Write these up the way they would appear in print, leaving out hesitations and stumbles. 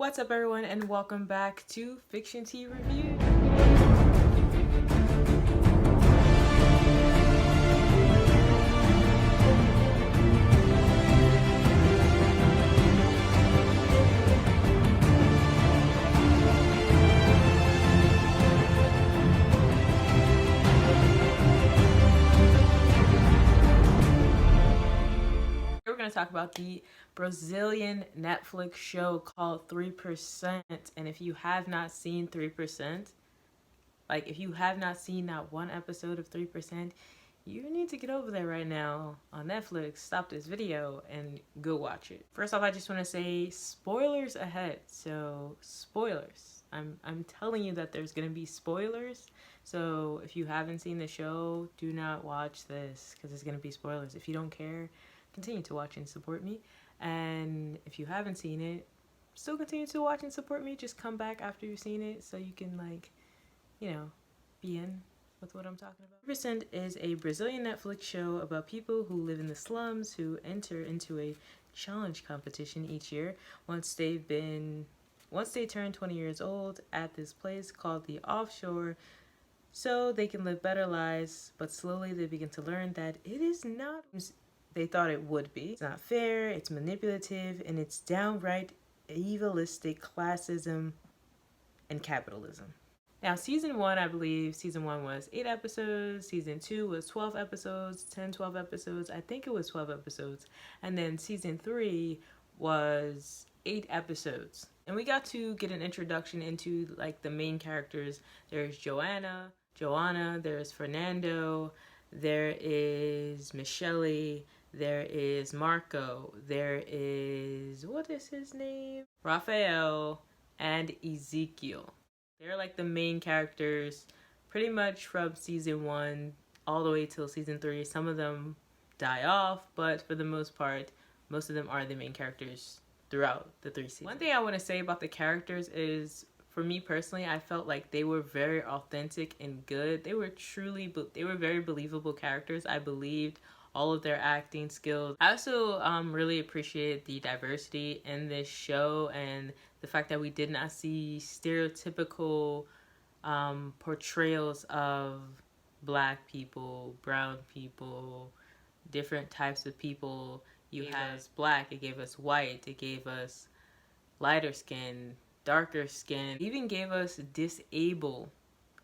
What's up, everyone, and welcome back to Fiction Tea Review. We're going to talk about the Brazilian Netflix show called 3%. And if you have not seen 3%, if you have not seen not one episode of 3%, you need to get over there right now on Netflix, stop this video, and go watch it. First off, I just want to say spoilers ahead. So, spoilers. I'm telling you that there's going to be spoilers. So, if you haven't seen the show, do not watch this because there's going to be spoilers. If you don't care, continue to watch and support me. And if you haven't seen it, still continue to watch and support me. Just come back after you've seen it so you can, be in with what I'm talking about. 3% is a Brazilian Netflix show about people who live in the slums who enter into a challenge competition each year once they turn 20 years old at this place called the Offshore, so they can live better lives. But slowly they begin to learn that it is not they thought it would be. It's not fair, it's manipulative, and it's downright evilistic classism and capitalism. Now, season 1, I believe season 1 was 8 episodes, season 2 was 12 episodes, 12 episodes, I think it was 12 episodes, and then season 3 was 8 episodes. And we got to get an introduction into the main characters. There's Joanna, there's Fernando, there is Michele, there is Marco, there is, what is his name? Rafael, and Ezekiel. They're the main characters pretty much from season 1 all the way till season 3. Some of them die off, but for the most part, most of them are the main characters throughout the 3 seasons. One thing I want to say about the characters is, for me personally, I felt like they were very authentic and good. They were very believable characters. I believed all of their acting skills. I also really appreciated the diversity in this show and the fact that we did not see stereotypical portrayals of Black people, brown people, different types of people. You had Black, it gave us white, it gave us lighter skin, darker skin, it even gave us disabled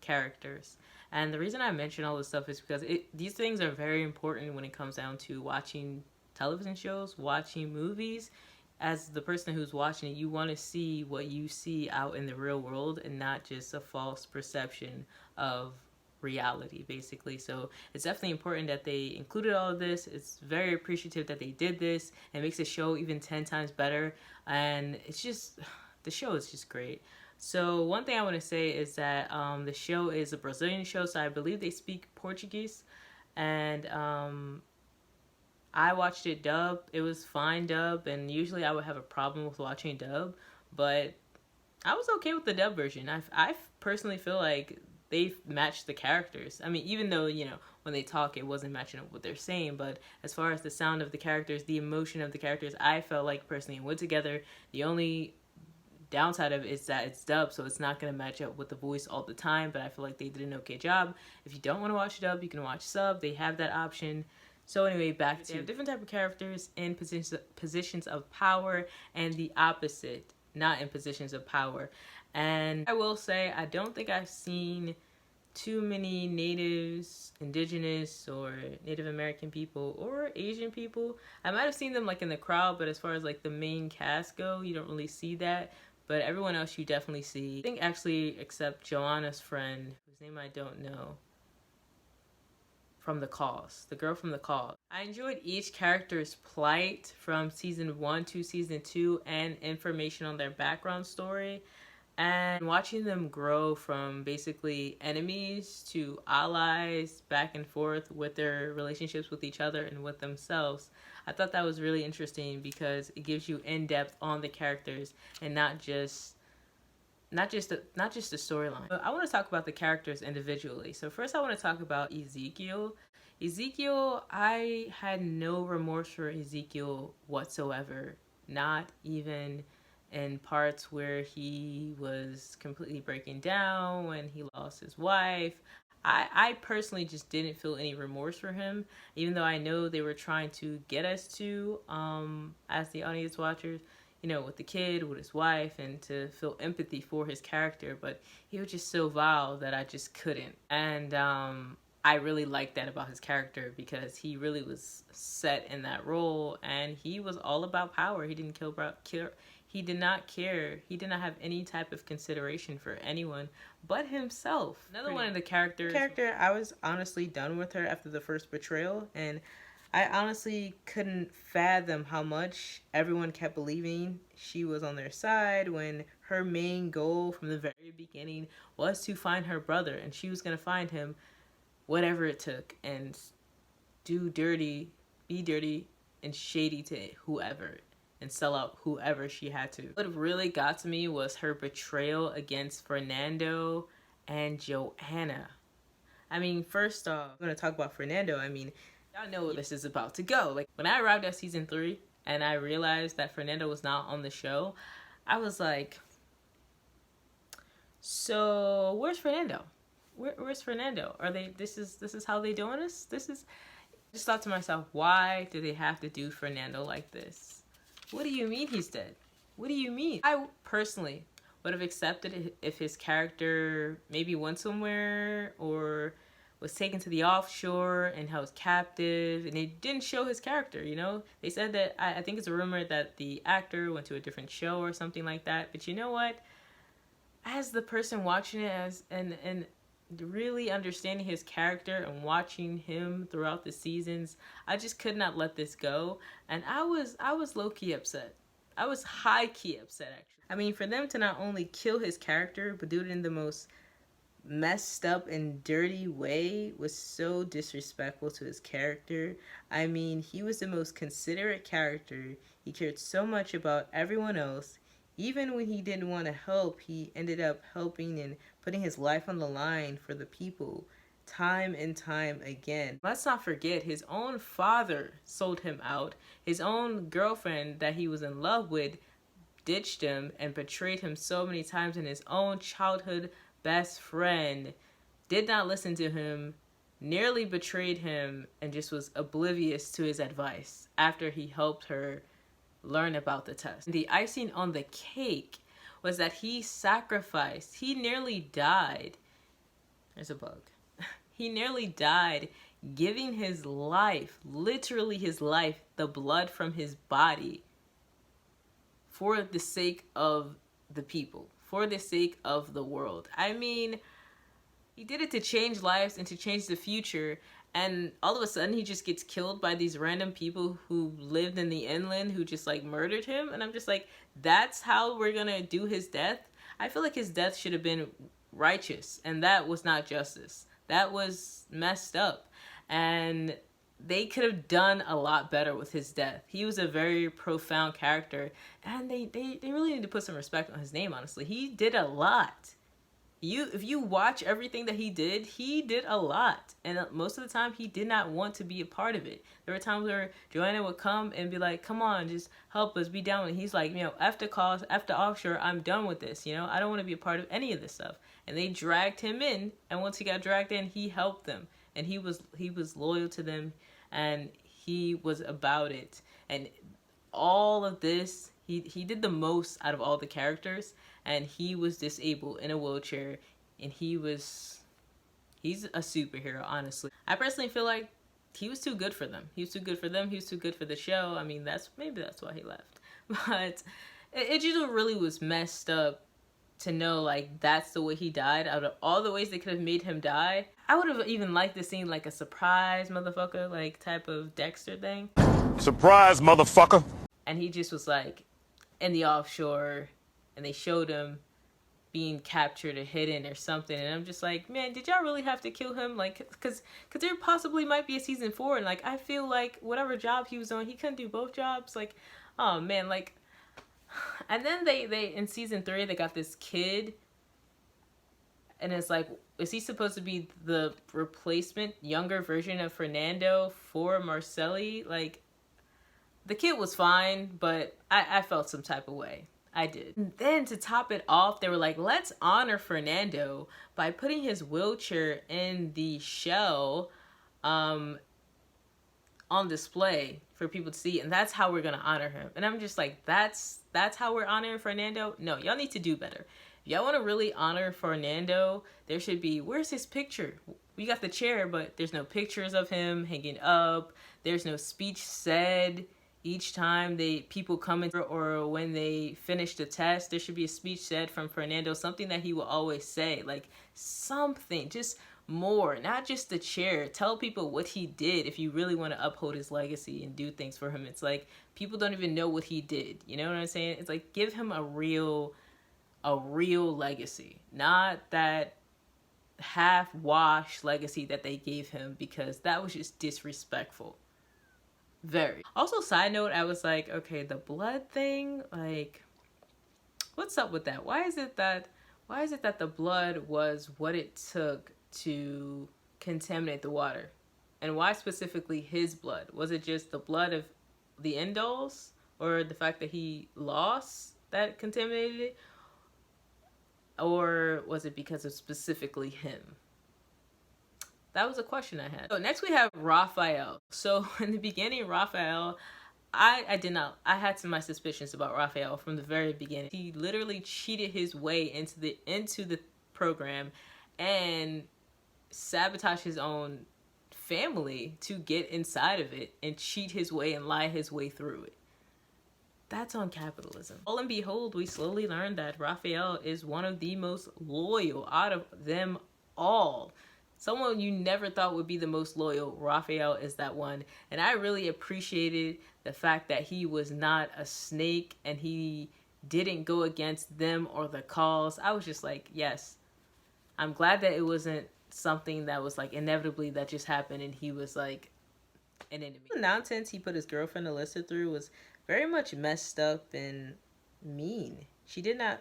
characters. And the reason I mention all this stuff is because these things are very important when it comes down to watching television shows, watching movies. As the person who's watching it, you want to see what you see out in the real world and not just a false perception of reality, basically. So it's definitely important that they included all of this. It's very appreciative that they did this. It makes the show even 10 times better. And it's just, the show is just great. So one thing I want to say is that the show is a Brazilian show, so I believe they speak Portuguese. And I watched it dub. It was fine dub, and usually I would have a problem with watching dub, but I was okay with the dub version. I personally feel like they've matched the characters. I mean, even though, when they talk, it wasn't matching up what they're saying, but as far as the sound of the characters, the emotion of the characters, I felt like personally it went together. The only downside of it is that it's dubbed, so it's not going to match up with the voice all the time, but I feel like they did an okay job. If you don't want to watch dub, you can watch sub. They have that option. So anyway, back to different type of characters in positions of power, and the opposite, not in positions of power. And I will say, I don't think I've seen too many natives, indigenous, or Native American people, or Asian people. I might have seen them in the crowd, but as far as the main cast go, you don't really see that. But everyone else you definitely see. I think actually except Joanna's friend, whose name I don't know, from the calls, the girl from the call. I enjoyed each character's plight from season 1 to season 2 and information on their background story, and watching them grow from basically enemies to allies, back and forth with their relationships with each other and with themselves. I thought that was really interesting because it gives you in-depth on the characters and not just the storyline. I want to talk about the characters individually. So first I want to talk about Ezekiel. I had no remorse for Ezekiel whatsoever. Not even in parts where he was completely breaking down when he lost his wife. I personally just didn't feel any remorse for him, even though I know they were trying to get us to, as the audience watchers, you know, with the kid, with his wife, and to feel empathy for his character. But he was just so vile that I just couldn't. And I really liked that about his character, because he really was set in that role, and he was all about power. He didn't care. He did not care. He did not have any type of consideration for anyone but himself. Another one of the characters. I was honestly done with her after the first betrayal, and I honestly couldn't fathom how much everyone kept believing she was on their side when her main goal from the very beginning was to find her brother, and she was going to find him whatever it took, and be dirty and shady to whoever, and sell out whoever she had to. What really got to me was her betrayal against Fernando and Joanna. I mean, first off, I'm going to talk about Fernando. I mean, y'all know where this is about to go. Like, when I arrived at season 3 and I realized that Fernando was not on the show, I was like, so where's Fernando? Where's Fernando? Are they, this is how they doing this? I just thought to myself, why do they have to do Fernando like this? What do you mean he's dead? What do you mean? I personally would have accepted it if his character maybe went somewhere or was taken to the offshore and held captive, and they didn't show his character, you know? They said that, I think it's a rumor that the actor went to a different show or something like that, but you know what? As the person watching it, and really understanding his character and watching him throughout the seasons, I just could not let this go, and I was low-key upset. I was high-key upset, actually. I mean, for them to not only kill his character, but do it in the most messed up and dirty way was so disrespectful to his character. I mean, he was the most considerate character. He cared so much about everyone else. Even when he didn't want to help, he ended up helping and putting his life on the line for the people time and time again. Let's not forget, his own father sold him out. His own girlfriend that he was in love with ditched him and betrayed him so many times, and his own childhood best friend did not listen to him, nearly betrayed him, and just was oblivious to his advice after he helped her learn about the test. The icing on the cake was that he sacrificed. He nearly died. There's a bug. He nearly died giving his life, literally his life, the blood from his body, for the sake of the people, for the sake of the world. I mean, he did it to change lives and to change the future, and all of a sudden he just gets killed by these random people who lived in the inland who just like murdered him. And I'm just like, that's how we're gonna do his death? I feel like his death should have been righteous, and that was not justice. That was messed up, and they could have done a lot better with his death. He was a very profound character, and they really need to put some respect on his name, honestly. He did a lot. If you watch everything that he did a lot. And most of the time, he did not want to be a part of it. There were times where Joanna would come and be like, come on, just help us, be down. And he's like, you know, after Offshore, I'm done with this. You know, I don't want to be a part of any of this stuff. And they dragged him in. And once he got dragged in, he helped them. And he was loyal to them. And he was about it. And all of this, he did the most out of all the characters. And he was disabled in a wheelchair, and he's a superhero, honestly. I personally feel like he was too good for them. He was too good for them. He was too good for the show. I mean, maybe that's why he left. But it just really was messed up to know, like, that's the way he died. Out of all the ways they could have made him die, I would have even liked to see like a surprise motherfucker, like type of Dexter thing. Surprise, motherfucker! And he just was like in the offshore, and they showed him being captured or hidden or something, and I'm just like, man, did y'all really have to kill him? Like, because there possibly might be a season 4, and like, I feel like whatever job he was on, he couldn't do both jobs. Like, oh man, like, and then they in season 3, they got this kid, and it's like, is he supposed to be the replacement, younger version of Fernando for Michele? Like, the kid was fine, but I felt some type of way. I did. And then to top it off, they were like, let's honor Fernando by putting his wheelchair in the show on display for people to see, and that's how we're gonna honor him. And I'm just like, that's how we're honoring Fernando? No, y'all need to do better. If y'all want to really honor Fernando, there should be, where's his picture? We got the chair, but there's no pictures of him hanging up. There's no speech said each time people come in, or when they finish the test. There should be a speech said from Fernando, something that he will always say, like something, just more, not just the chair. Tell people what he did if you really want to uphold his legacy and do things for him. It's like people don't even know what he did. You know what I'm saying? It's like, give him a real legacy, not that half-washed legacy that they gave him, because that was just disrespectful. Very. Also, side note, I was like, okay, the blood thing, like, what's up with that? Why is it that the blood was what it took to contaminate the water? And why specifically his blood? Was it just the blood of the Indols, or the fact that he lost that contaminated it? Or was it because of specifically him? That was a question I had. So next we have Rafael. So in the beginning, Rafael, I had my suspicions about Rafael from the very beginning. He literally cheated his way into the program and sabotaged his own family to get inside of it and cheat his way and lie his way through it. That's on capitalism. All and behold, we slowly learned that Rafael is one of the most loyal out of them all. Someone you never thought would be the most loyal, Rafael is that one. And I really appreciated the fact that he was not a snake and he didn't go against them or the cause. I was just like, yes. I'm glad that it wasn't something that was like inevitably that just happened and he was like an enemy. The nonsense he put his girlfriend Alyssa through was very much messed up and mean. She didn't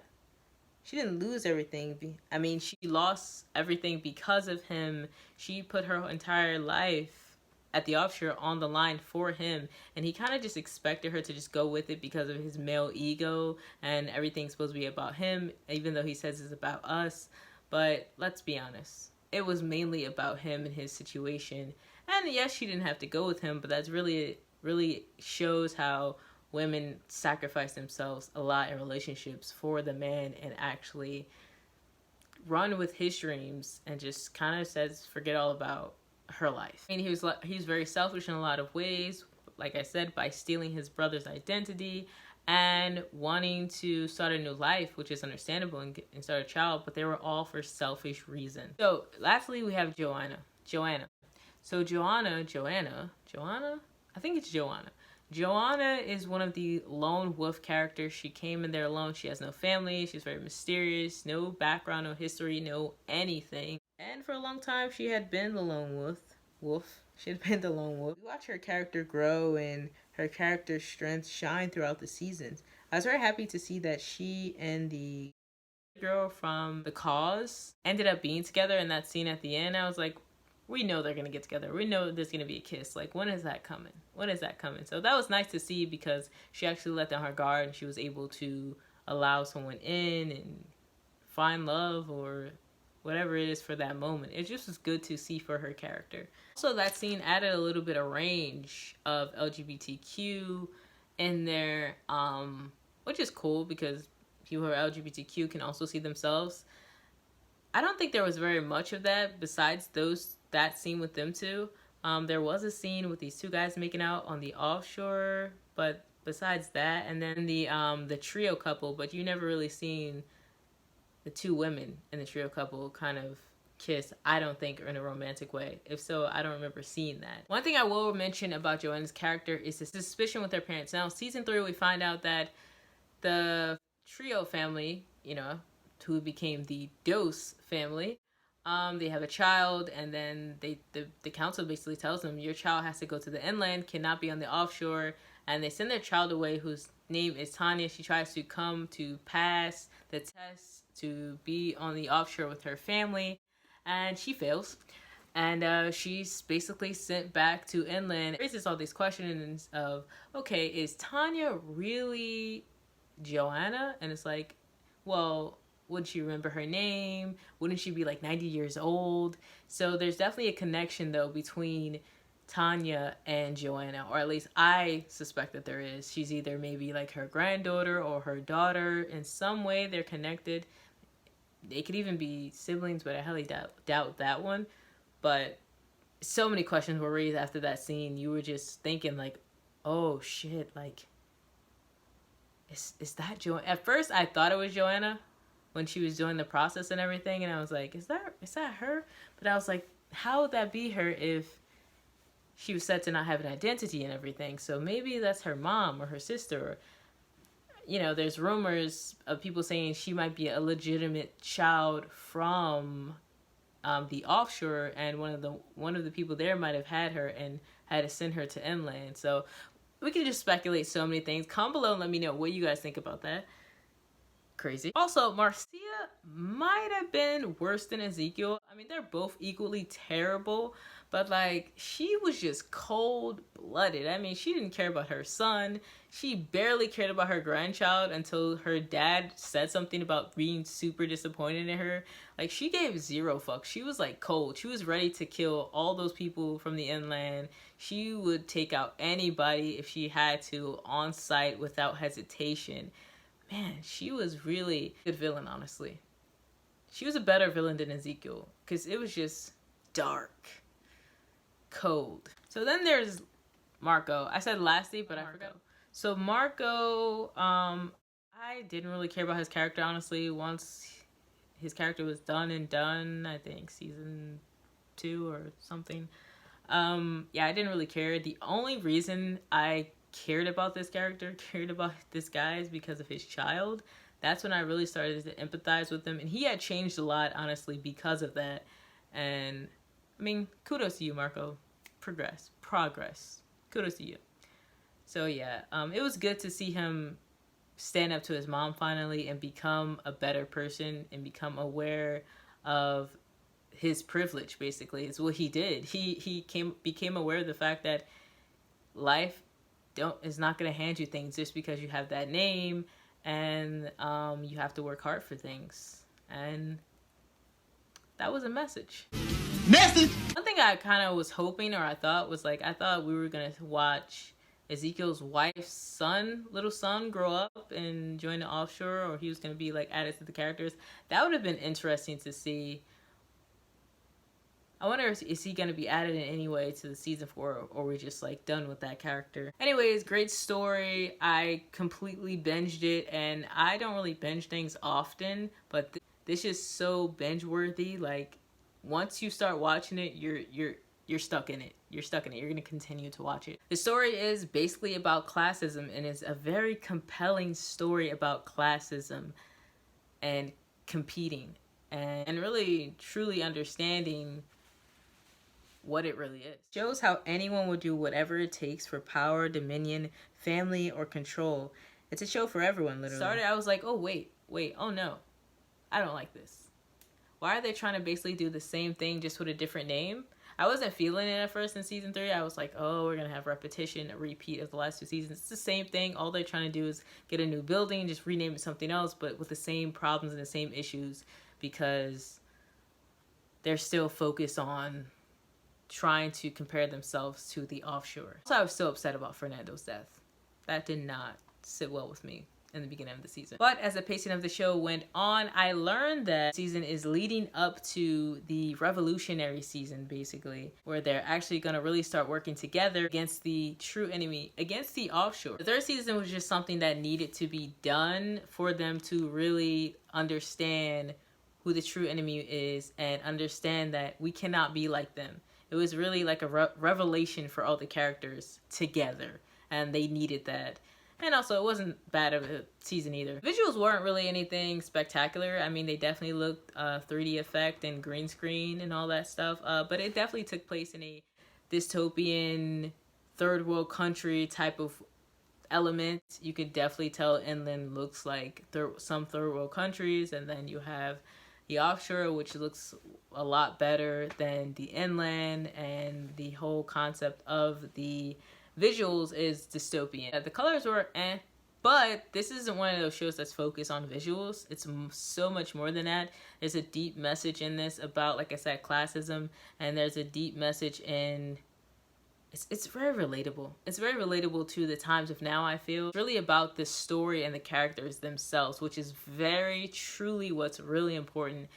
lose everything. I mean, she lost everything because of him. She put her entire life at the Offshore on the line for him, and he kind of just expected her to just go with it because of his male ego and everything's supposed to be about him, even though he says it's about us. But let's be honest, it was mainly about him and his situation. And yes, she didn't have to go with him, but that's really shows how women sacrifice themselves a lot in relationships for the man and actually run with his dreams and just kind of says forget all about her life. I mean, he was very selfish in a lot of ways, like I said, by stealing his brother's identity and wanting to start a new life, which is understandable, and start a child, but they were all for selfish reasons. So lastly, we have Joanna. So Joanna, I think it's Joanna. Joanna is one of the lone wolf characters. She came in there alone. She has no family. She's very mysterious. No background, no history, no anything. And for a long time, she had been the lone wolf. She had been the lone wolf. We watch her character grow and her character's strengths shine throughout the seasons. I was very happy to see that she and the girl from The Cause ended up being together in that scene at the end. I was like, we know they're going to get together. We know there's going to be a kiss. Like, when is that coming? So that was nice to see because she actually let down her guard and she was able to allow someone in and find love or whatever it is for that moment. It just was good to see for her character. Also, that scene added a little bit of range of LGBTQ in there, which is cool because people who are LGBTQ can also see themselves. I don't think there was very much of that besides that scene with them two. There was a scene with these two guys making out on the Offshore, but besides that, and then the trio couple, but you never really seen the two women in the trio couple kind of kiss, I don't think, in a romantic way. If so, I don't remember seeing that. One thing I will mention about Joanna's character is the suspicion with her parents. Now, season 3, we find out that the trio family, who became the Dose family, they have a child, and then the council basically tells them your child has to go to the inland, cannot be on the Offshore, and they send their child away whose name is Tanya. She tries to come to pass the test to be on the Offshore with her family, and she fails. And she's basically sent back to inland. It raises all these questions of, okay, is Tanya really Joanna, and it's like, well, would she remember her name? Wouldn't she be like 90 years old? So there's definitely a connection though between Tanya and Joanna, or at least I suspect that there is. She's either maybe like her granddaughter or her daughter. In some way they're connected. They could even be siblings, but I highly doubt that one. But so many questions were raised after that scene. You were just thinking like, oh shit, like, is that Joanna? At first I thought it was Joanna when she was doing the process and everything, and I was like, is that her? But I was like, how would that be her if she was said to not have an identity and everything? So maybe that's her mom or her sister, or, you know, there's rumors of people saying she might be a legitimate child from the offshore, and one of the people there might have had her and had to send her to inland. So we can just speculate so many things. Comment below and let me know what you guys think about that. Crazy. Also, Marcia might have been worse than Ezekiel. I mean, they're both equally terrible, but like, she was just cold-blooded. I mean, she didn't care about her son. She barely cared about her grandchild until her dad said something about being super disappointed in her. Like, she gave zero fucks. She was like cold. She was ready to kill all those people from the inland. She would take out anybody if she had to on sight without hesitation. Man, she was really a good villain, honestly. She was a better villain than Ezekiel, because it was just dark, cold. So then there's Marco. I said lastly, but I forgot. So Marco, I didn't really care about his character, honestly. Once his character was done, I think season 2 or something. Yeah, I didn't really care. The only reason I cared about this guy is because of his child. That's when I really started to empathize with him, and he had changed a lot, honestly, because of that. And I mean, kudos to you, Marco. Progress. Kudos to you. So yeah, it was good to see him stand up to his mom finally and become a better person and become aware of his privilege. Basically, is what he did. He became aware of the fact that life is not going to hand you things just because you have that name, and you have to work hard for things. And that was a message. One thing I kind of was hoping, or I thought we were going to watch Ezekiel's wife's little son grow up and join the offshore, or he was going to be like added to the characters. That would have been interesting to see. I wonder, is he going to be added in any way to the season 4, or we're just like done with that character? Anyways, great story. I completely binged it, and I don't really binge things often, but this is so binge worthy. Like, once you start watching it, you're stuck in it. You're going to continue to watch it. The story is basically about classism, and it's a very compelling story about classism and competing and really truly understanding what it really is. Shows how anyone will do whatever it takes for power, dominion, family, or control. It's a show for everyone, literally. I was like, oh wait, oh no, I don't like this. Why are they trying to basically do the same thing just with a different name? I wasn't feeling it at first in season 3. I was like, oh, we're gonna have repetition, a repeat of the last 2 seasons. It's the same thing. All they're trying to do is get a new building, just rename it something else, but with the same problems and the same issues, because they're still focused on trying to compare themselves to the offshore. So I was so upset about Fernando's death. That did not sit well with me in the beginning of the season. But as the pacing of the show went on, I learned that season is leading up to the revolutionary season, basically, where they're actually going to really start working together against the true enemy, against the offshore. The 3rd season was just something that needed to be done for them to really understand who the true enemy is and understand that we cannot be like them. It was really like a revelation for all the characters together, and they needed that. And also, it wasn't bad of a season either. Visuals weren't really anything spectacular. I mean, they definitely looked 3D effect and green screen and all that stuff, but it definitely took place in a dystopian, third world country type of element. You could definitely tell inland looks like some third world countries, and then you have the offshore, which looks a lot better than the inland, and the whole concept of the visuals is dystopian. The colors were But this isn't one of those shows that's focused on visuals. It's so much more than that. There's a deep message in this about, like I said, classism, and there's a deep message in... It's very relatable. It's very relatable to the times of now, I feel. It's really about the story and the characters themselves, which is very truly what's really important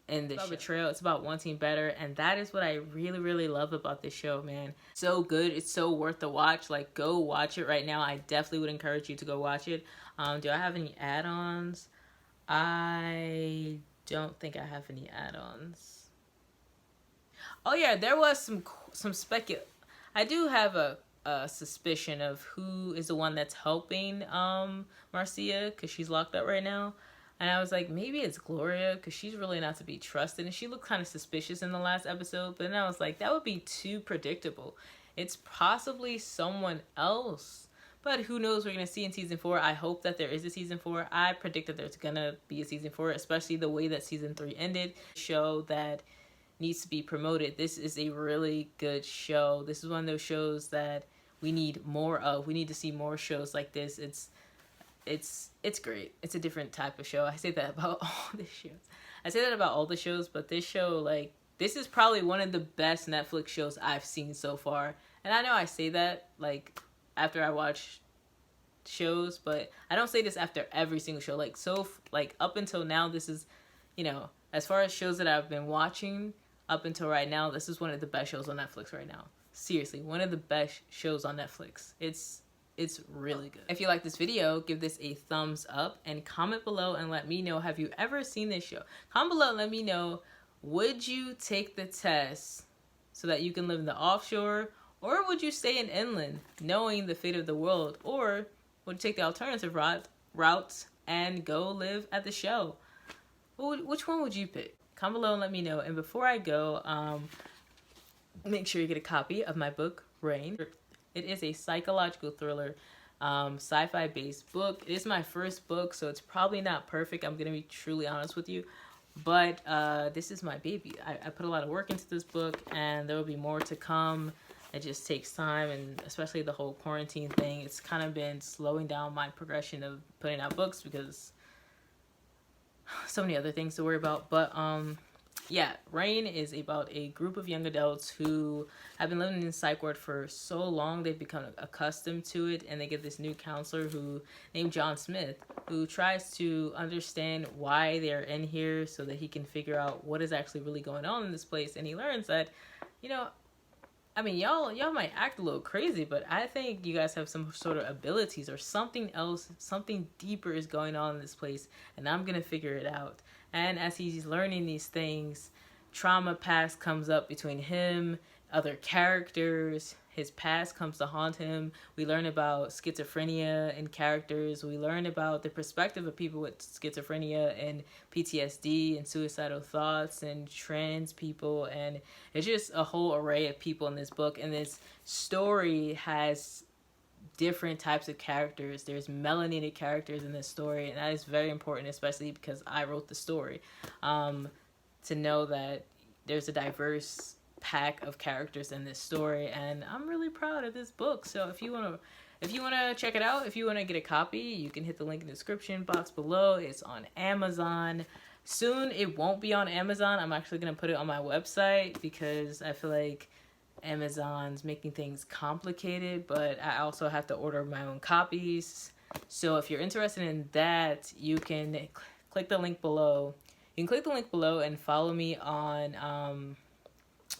in this show. Betrayal. It's about wanting better, and that is what I really, really love about this show, man. So good. It's so worth the watch. Like, go watch it right now. I definitely would encourage you to go watch it. Do I have any add-ons? I don't think I have any add-ons. Oh yeah, there was some I do have a suspicion of who is the one that's helping Marcia, because she's locked up right now. And I was like, maybe it's Gloria, because she's really not to be trusted. And she looked kind of suspicious in the last episode. But then I was like, that would be too predictable. It's possibly someone else. But who knows, we're going to see in season 4. I hope that there is a season 4. I predict that there's going to be a season 4, especially the way that season 3 ended. Show that needs to be promoted. This is a really good show. This is one of those shows that we need more of. We need to see more shows like this. It's great. It's a different type of show. I say that about all the shows. I say that about all the shows, but this show, like, this is probably one of the best Netflix shows I've seen so far. And I know I say that, like, after I watch shows, but I don't say this after every single show. Like, up until now, this is, you know, as far as shows that I've been watching, up until right now, this is one of the best shows on Netflix right now. Seriously, one of the best shows on Netflix. It's really good. If you like this video, give this a thumbs up and comment below and let me know, have you ever seen this show? Comment below and let me know, would you take the test so that you can live in the offshore, or would you stay in inland knowing the fate of the world, or would you take the alternative route and go live at the show? Which one would you pick? Comment below and let me know. And before I go, make sure you get a copy of my book, Rain. It is a psychological thriller, sci-fi based book. It is my first book, so it's probably not perfect. I'm going to be truly honest with you. But this is my baby. I put a lot of work into this book, and there will be more to come. It just takes time, and especially the whole quarantine thing. It's kind of been slowing down my progression of putting out books because so many other things to worry about. But yeah, Rain is about a group of young adults who have been living in psych ward for so long they've become accustomed to it, and they get this new counselor named John Smith, who tries to understand why they're in here so that he can figure out what is actually really going on in this place. And he learns that, you know, I mean, y'all might act a little crazy, but I think you guys have some sort of abilities or something else, something deeper is going on in this place, and I'm gonna figure it out. And as he's learning these things, trauma past comes up between him, other characters. His past comes to haunt him. We learn about schizophrenia in characters. We learn about the perspective of people with schizophrenia and PTSD and suicidal thoughts and trans people. And it's just a whole array of people in this book. And this story has different types of characters. There's melanated characters in this story. And that is very important, especially because I wrote the story. To know that there's a diverse pack of characters in this story, and I'm really proud of this book. So if you want to check it out, if you want to get a copy, you can hit the link in the description box below. It's on Amazon. Soon it won't be on Amazon. I'm actually going to put it on my website because I feel like Amazon's making things complicated, but I also have to order my own copies. So if you're interested in that, you can click the link below. You can click the link below and follow me on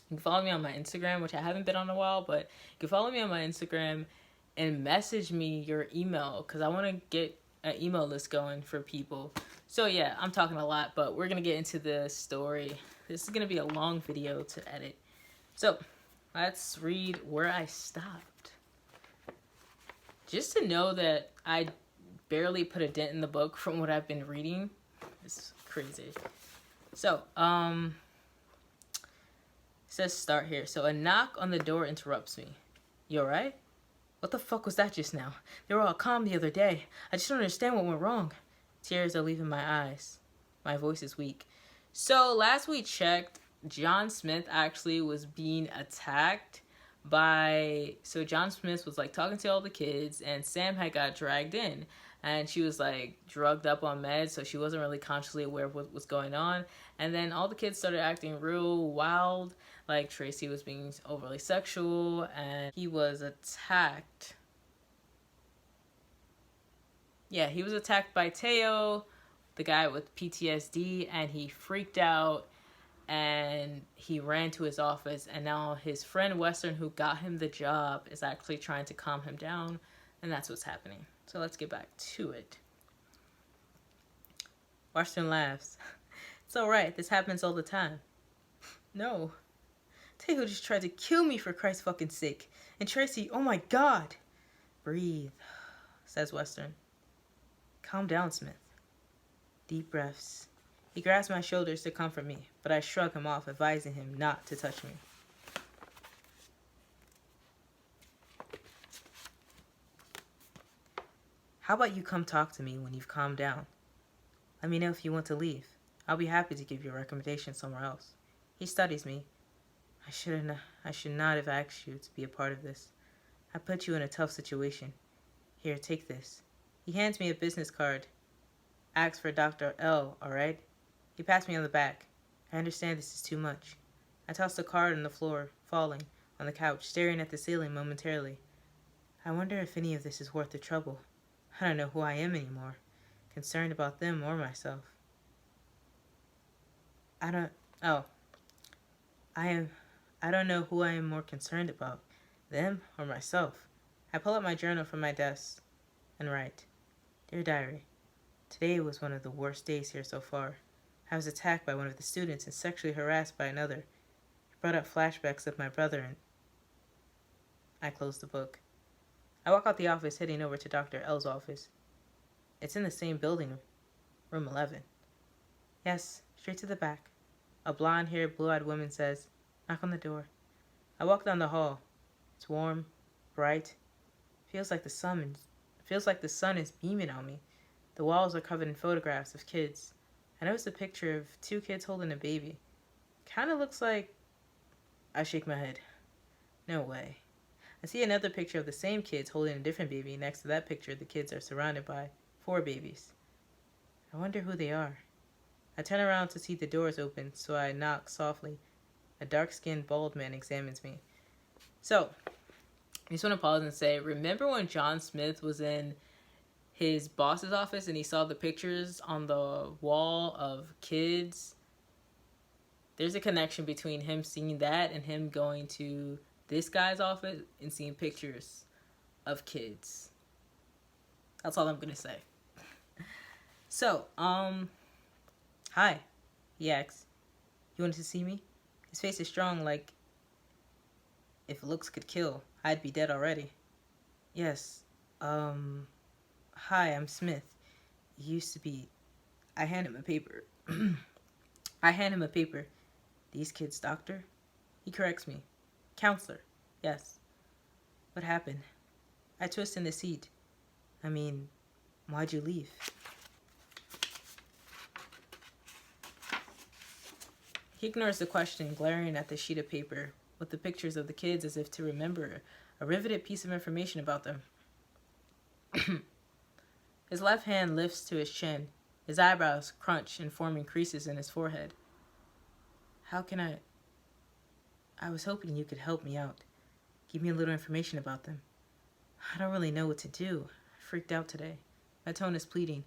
you can follow me on my Instagram, which I haven't been on a while, but you can follow me on my Instagram and message me your email because I want to get an email list going for people. So yeah, I'm talking a lot, but we're going to get into the story. This is going to be a long video to edit. So let's read where I stopped. Just to know that I barely put a dent in the book from what I've been reading. It's crazy. So, says start here. So a knock on the door interrupts me. You alright? What the fuck was that just now? They were all calm the other day. I just don't understand what went wrong. Tears are leaving my eyes. My voice is weak. So last we checked, John Smith actually was being attacked by... So John Smith was like talking to all the kids, and Sam had got dragged in. and she was like drugged up on meds, so she wasn't really consciously aware of what was going on. And then all the kids started acting real wild, like Tracy was being overly sexual, and he was attacked. Yeah, he was attacked by Teo, the guy with PTSD, and he freaked out and he ran to his office, and now his friend Western, who got him the job, is actually trying to calm him down, and that's what's happening. So let's get back to it. Western laughs. It's alright, this happens all the time. No. Teo just tried to kill me, for Christ's fucking sake. And Tracy, oh my god. Breathe, says Western. Calm down, Smith. Deep breaths. He grabs my shoulders to comfort me, but I shrug him off, advising him not to touch me. How about you come talk to me when you've calmed down? Let me know if you want to leave. I'll be happy to give you a recommendation somewhere else. He studies me. I should not have asked you to be a part of this. I put you in a tough situation. Here, take this. He hands me a business card. Asks for Dr. L, alright? He pats me on the back. I understand this is too much. I toss the card on the floor, falling on the couch, staring at the ceiling momentarily. I wonder if any of this is worth the trouble. I don't know who I am anymore, concerned about them or myself. I don't know who I am more concerned about, them or myself. I pull out my journal from my desk and write, Dear Diary, today was one of the worst days here so far. I was attacked by one of the students and sexually harassed by another. He brought up flashbacks of my brother, and I closed the book. I walk out the office, heading over to Dr. L's office. It's in the same building, room 11. Yes, straight to the back. A blonde-haired, blue-eyed woman says, Knock on the door. I walk down the hall. It's warm, bright. Feels like the sun is beaming on me. The walls are covered in photographs of kids. I noticed a picture of 2 kids holding a baby. Kind of looks like... I shake my head. No way. I see another picture of the same kids holding a different baby. Next to that picture, the kids are surrounded by 4 babies. I wonder who they are. I turn around to see the doors open, so I knock softly. A dark-skinned, bald man examines me. So, I just want to pause and say, remember when John Smith was in his boss's office and he saw the pictures on the wall of kids? There's a connection between him seeing that and him going to this guy's office and seeing pictures of kids. That's all I'm gonna say. So, hi, he asks. You wanted to see me? His face is strong, like if looks could kill, I'd be dead already. Yes, Hi, I'm Smith. Used to be... I hand him a paper. These kids, doctor? He corrects me. Counselor. Yes. What happened? I twist in the seat. I mean, why'd you leave? He ignores the question, glaring at the sheet of paper with the pictures of the kids as if to remember a riveted piece of information about them. His left hand lifts to his chin. His eyebrows crunch and forming creases in his forehead. How can I was hoping you could help me out. Give me a little information about them. I don't really know what to do. I freaked out today. My tone is pleading.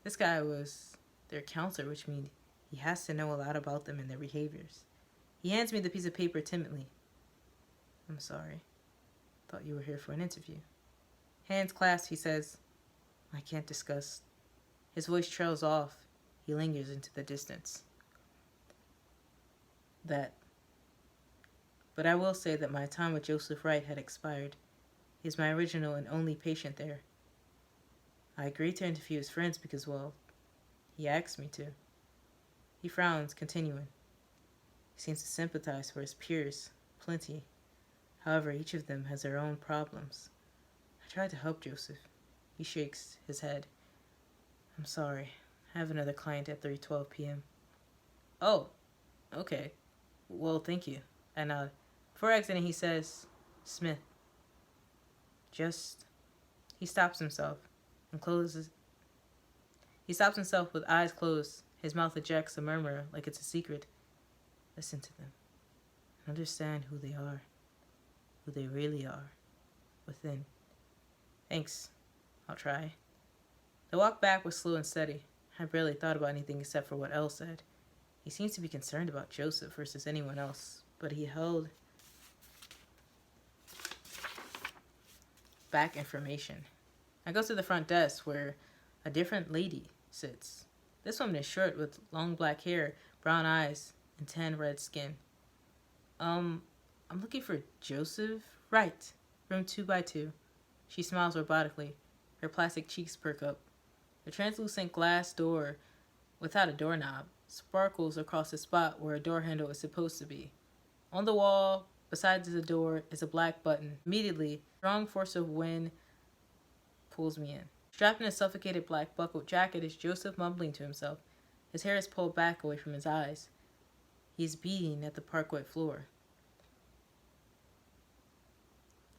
This guy was their counselor, which means he has to know a lot about them and their behaviors. He hands me the piece of paper timidly. I'm sorry. Thought you were here for an interview. Hands clasped, he says, I can't discuss. His voice trails off. He lingers into the distance. But I will say that my time with Joseph Wright had expired. He is my original and only patient there. I agreed to interview his friends because, well, he asked me to. He frowns, continuing. He seems to sympathize for his peers, plenty. However, each of them has their own problems. I tried to help Joseph. He shakes his head. I'm sorry. I have another client at 3:12 p.m. Oh, okay. Well, thank you. I nod. Before exiting, he says, Smith. He stops himself and He stops himself with eyes closed. His mouth ejects a murmur like it's a secret. Listen to them. Understand who they are. Who they really are. Within. Thanks. I'll try. The walk back was slow and steady. I barely thought about anything except for what Elle said. He seems to be concerned about Joseph versus anyone else, but he held back information. I go to the front desk where a different lady sits. This woman is short with long black hair, brown eyes, and tan red skin. I'm looking for Joseph. Right. Room 2x2. She smiles robotically. Her plastic cheeks perk up. The translucent glass door, without a doorknob, sparkles across the spot where a door handle is supposed to be. On the wall, beside the door, is a black button. Immediately, a strong force of wind pulls me in. Strapped in a suffocated black buckled jacket is Joseph mumbling to himself. His hair is pulled back away from his eyes. He is beating at the parquet floor.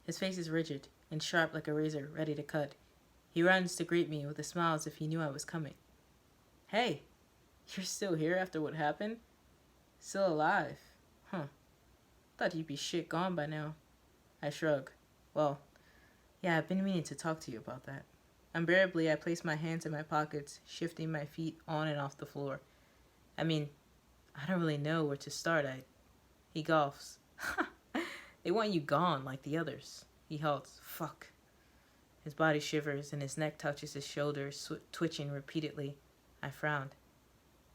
His face is rigid and sharp like a razor, ready to cut. He runs to greet me with a smile as if he knew I was coming. Hey, you're still here after what happened? Still alive? Huh. Thought you'd be shit gone by now. I shrug. Well, yeah, I've been meaning to talk to you about that. Unbearably, I place my hands in my pockets, shifting my feet on and off the floor. I mean, I don't really know where to start. He golfs. They want you gone like the others. He halts. Fuck. His body shivers and his neck touches his shoulder, twitching repeatedly. I frowned.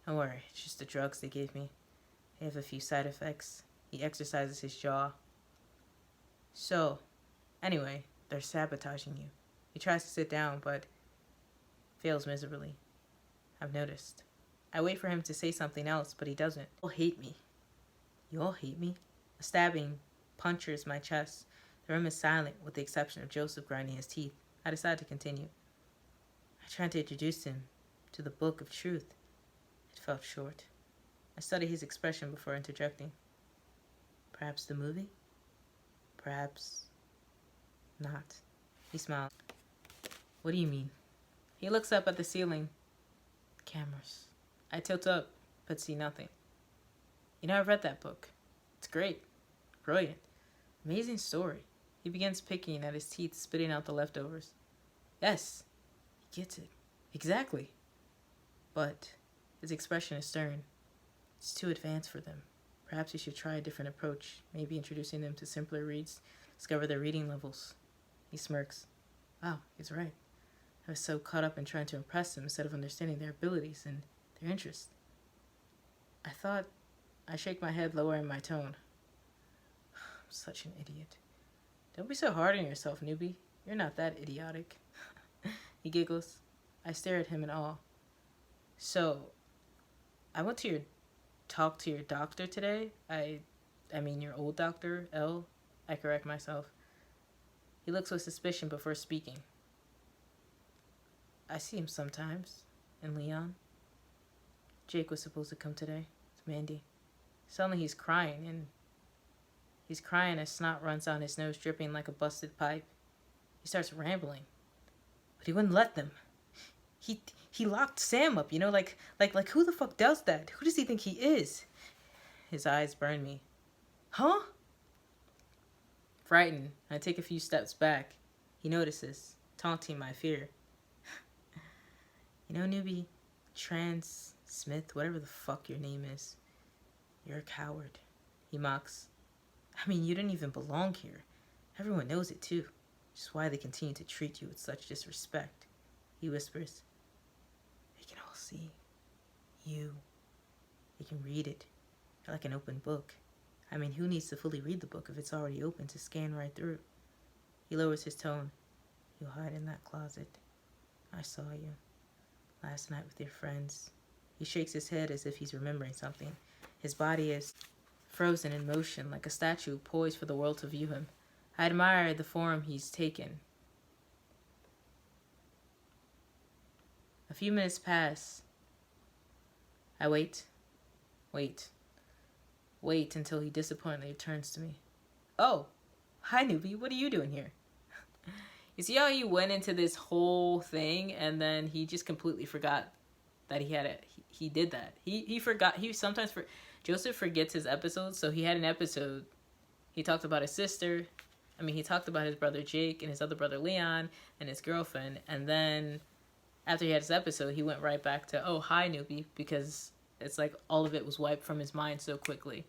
Don't worry, it's just the drugs they gave me. They have a few side effects. He exercises his jaw. So, anyway, they're sabotaging you. He tries to sit down, but fails miserably. I've noticed. I wait for him to say something else, but he doesn't. You all hate me. You all hate me? A stabbing punctures my chest. The room is silent, with the exception of Joseph grinding his teeth. I decide to continue. I tried to introduce him to the book of truth. It fell short. I studied his expression before interjecting. Perhaps the movie? Perhaps not. He smiled. What do you mean? He looks up at the ceiling. Cameras. I tilt up, but see nothing. You know, I've read that book. It's great. Brilliant. Amazing story. He begins picking at his teeth, spitting out the leftovers. Yes, he gets it. Exactly. But his expression is stern. It's too advanced for them. Perhaps you should try a different approach, maybe introducing them to simpler reads, discover their reading levels. He smirks. Wow, he's right. I was so caught up in trying to impress them instead of understanding their abilities and their interests. I shake my head, lowering my tone. I'm such an idiot. Don't be so hard on yourself, newbie. You're not that idiotic. He giggles. I stare at him in awe. So, I went to talk to your doctor today. I mean your old doctor, Elle. I correct myself. He looks with suspicion before speaking. I see him sometimes. In Leon. Jake was supposed to come today. It's Mandy. Suddenly he's crying as snot runs down his nose, dripping like a busted pipe. He starts rambling. But he wouldn't let them. He locked Sam up, you know, like who the fuck does that? Who does he think he is? His eyes burn me. Huh? Frightened, I take a few steps back. He notices, taunting my fear. You know, newbie, Trans Smith, whatever the fuck your name is, you're a coward. He mocks. I mean, you don't even belong here. Everyone knows it too. Which is why they continue to treat you with such disrespect. He whispers. They can all see. You. They can read it. You're like an open book. I mean, who needs to fully read the book if it's already open to scan right through? He lowers his tone. You'll hide in that closet. I saw you. Last night with your friends. He shakes his head as if he's remembering something. His body is frozen in motion, like a statue poised for the world to view him. I admire the form he's taken. A few minutes pass. I wait until he disappointedly turns to me. Oh, hi newbie, what are you doing here? You see how he went into this whole thing and then he just completely forgot that he did that. He forgot. Joseph forgets his episodes, so he had an episode. He talked about his sister. He talked about his brother Jake and his other brother Leon and his girlfriend. And then after he had his episode, he went right back to, oh, hi, newbie, because it's like all of it was wiped from his mind so quickly.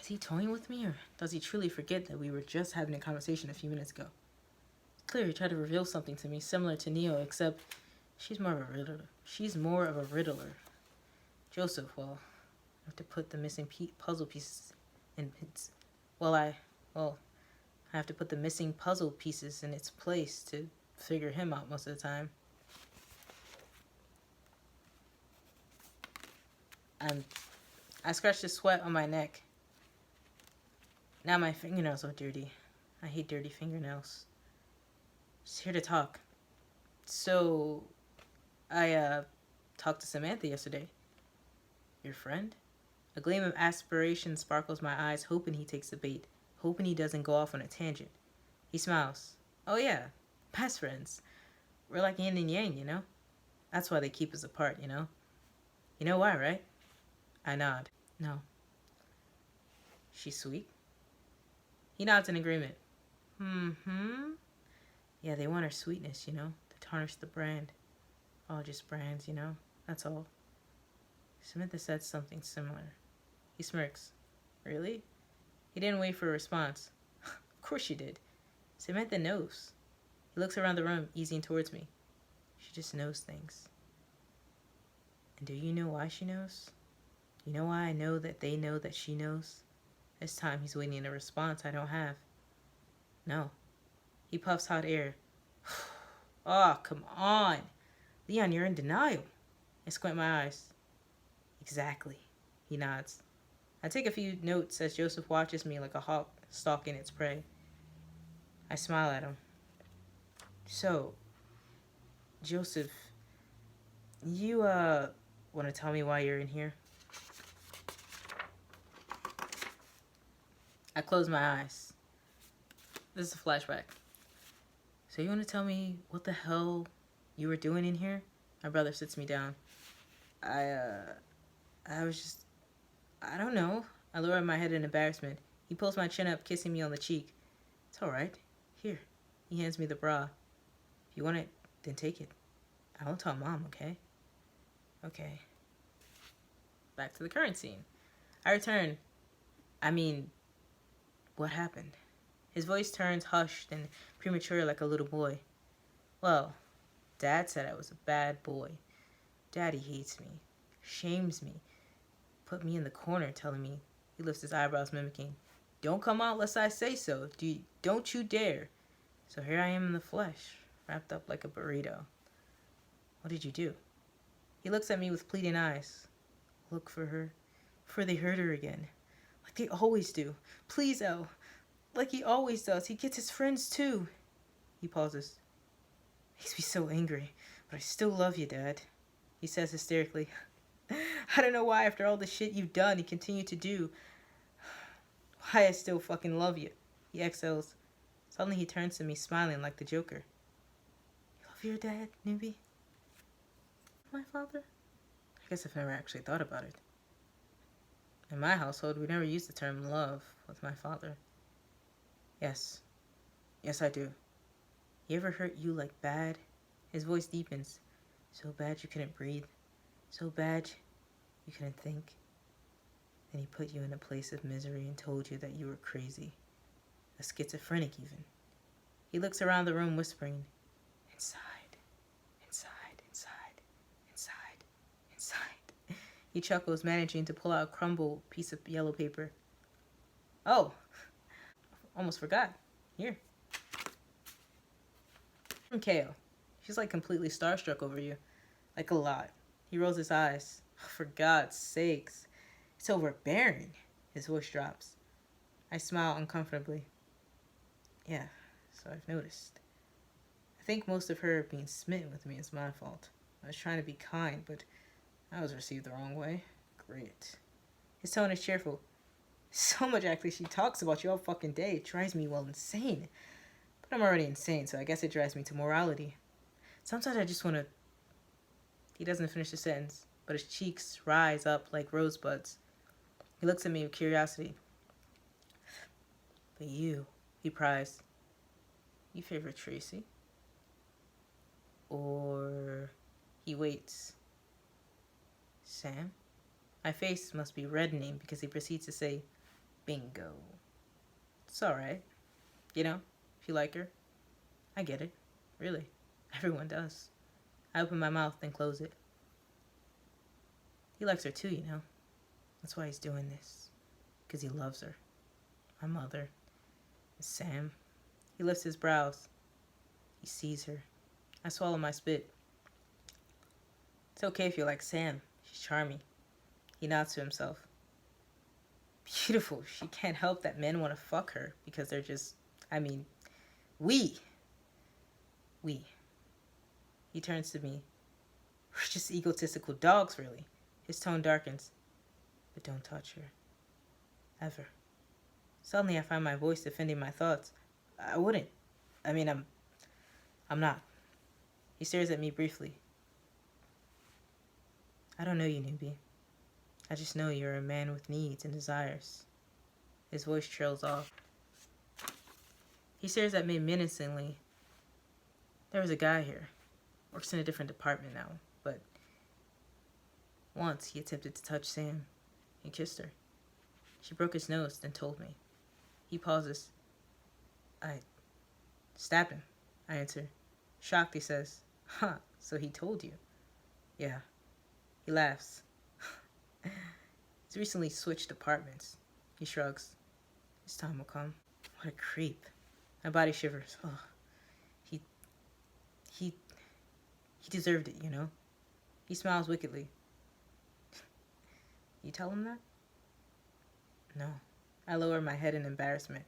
Is he toying with me, or does he truly forget that we were just having a conversation a few minutes ago? It's clear he tried to reveal something to me similar to Neo, except she's more of a riddler. Joseph, well, I have to put the missing puzzle pieces in its... I have to put the missing puzzle pieces in its place to figure him out most of the time. I scratched the sweat on my neck. Now my fingernails are dirty. I hate dirty fingernails. Just here to talk. So, I talked to Samantha yesterday. Your friend? A gleam of aspiration sparkles my eyes, hoping he takes the bait, hoping he doesn't go off on a tangent. He smiles. Oh yeah, best friends. We're like yin and yang, you know? That's why they keep us apart, you know? You know why, right? I nod. No. She's sweet? He nods in agreement. Yeah, they want her sweetness, you know? To tarnish the brand. All just brands, you know? That's all. Samantha said something similar. He smirks. Really? He didn't wait for a response. Of course she did. Samantha knows. He looks around the room, easing towards me. She just knows things. And do you know why she knows? You know why I know that they know that she knows? This time he's waiting a response I don't have. No. He puffs hot air. Oh, come on. Leon, you're in denial. I squint my eyes. Exactly. He nods. I take a few notes as Joseph watches me like a hawk stalking its prey. I smile at him. So, Joseph, you, want to tell me why you're in here? I close my eyes. This is a flashback. So you want to tell me what the hell you were doing in here? My brother sits me down. I was just... I don't know. I lower my head in embarrassment. He pulls my chin up, kissing me on the cheek. It's alright. Here. He hands me the bra. If you want it, then take it. I won't tell Mom, okay? Okay. Back to the current scene. I return. What happened? His voice turns hushed and premature like a little boy. Well, Dad said I was a bad boy. Daddy hates me. Shames me. Put me in the corner, telling me. He lifts his eyebrows, mimicking. Don't come out unless I say so. Don't you dare. So here I am in the flesh, wrapped up like a burrito. What did you do? He looks at me with pleading eyes. Look for her, before they hurt her again. Like they always do. Please, El. Like he always does. He gets his friends too. He pauses. Makes me so angry, but I still love you, Dad. He says hysterically. I don't know why after all the shit you've done and continue to do. Why I still fucking love you. He exhales. Suddenly he turns to me, smiling like the Joker. You love your dad, newbie? My father? I guess I've never actually thought about it. In my household, we never used the term love with my father. Yes. Yes, I do. He ever hurt you like bad? His voice deepens. So bad you couldn't breathe. So bad you couldn't think. Then he put you in a place of misery and told you that you were crazy. A schizophrenic even. He looks around the room whispering, inside, inside, inside, inside, inside. He chuckles, managing to pull out a crumbled piece of yellow paper. Oh, almost forgot. Here. From Kale. She's like completely starstruck over you. Like a lot. He rolls his eyes. Oh, for God's sakes. It's overbearing. His voice drops. I smile uncomfortably. Yeah, so I've noticed. I think most of her being smitten with me is my fault. I was trying to be kind, but I was received the wrong way. Great. His tone is cheerful. So much actually she talks about you all fucking day. It drives me well insane. But I'm already insane, so I guess it drives me to morality. Sometimes I just want to He doesn't finish the sentence, but his cheeks rise up like rosebuds. He looks at me with curiosity. But you, he pries. You favor Tracy? Or... He waits. Sam? My face must be reddening because he proceeds to say, bingo. It's alright. You know, if you like her. I get it. Really. Everyone does. I open my mouth and close it. He likes her too, you know. That's why he's doing this. Because he loves her. My mother. Sam. He lifts his brows. He sees her. I swallow my spit. It's okay if you like Sam. She's charming. He nods to himself. Beautiful. She can't help that men want to fuck her because they're just, we. He turns to me. We're just egotistical dogs, really. His tone darkens. But don't touch her. Ever. Suddenly I find my voice defending my thoughts. I wouldn't. I'm not. He stares at me briefly. I don't know you, newbie. I just know you're a man with needs and desires. His voice trails off. He stares at me menacingly. There was a guy here. Works in a different department now, but once he attempted to touch Sam. He kissed her. She broke his nose, then told me. He pauses. I stabbed him, I answer. Shocked, he says, huh, so he told you? Yeah. He laughs. He's recently switched departments. He shrugs. His time will come. What a creep. My body shivers. Oh, he deserved it, you know? He smiles wickedly. You tell him that? No. I lower my head in embarrassment.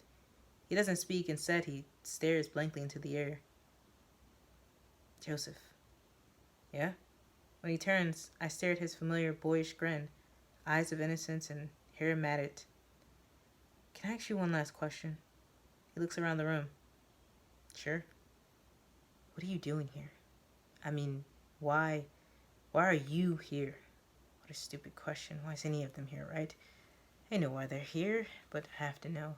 He doesn't speak. Instead, he stares blankly into the air. Joseph. Yeah? When he turns, I stare at his familiar boyish grin, eyes of innocence and hair matted. Can I ask you one last question? He looks around the room. Sure. What are you doing here? Why are you here? What a stupid question. Why is any of them here, right? I know why they're here, but I have to know.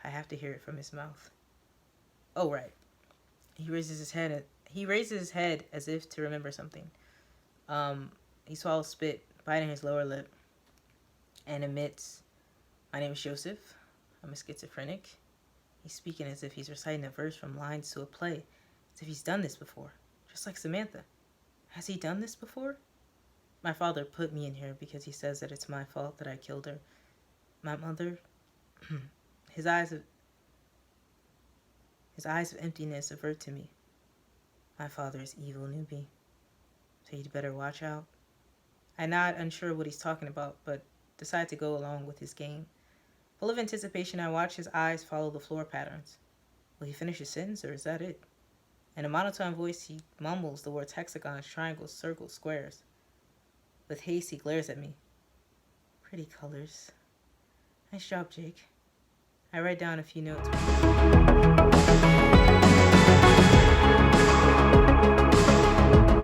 I have to hear it from his mouth. Oh, right. He raises his head as if to remember something. He swallows spit, biting his lower lip, and admits, my name is Joseph. I'm a schizophrenic. He's speaking as if he's reciting a verse from lines to a play, as if he's done this before, just like Samantha. Has he done this before? My father put me in here because he says that it's my fault that I killed her. My mother, his eyes of emptiness avert to me. My father is evil, newbie. So you'd better watch out. I nod, unsure what he's talking about, but decide to go along with his game. Full of anticipation, I watch his eyes follow the floor patterns. Will he finish his sentence, or is that it? In a monotone voice, he mumbles the words hexagons, triangles, circles, squares. With haste, he glares at me. Pretty colors. Nice job, Jake. I write down a few notes.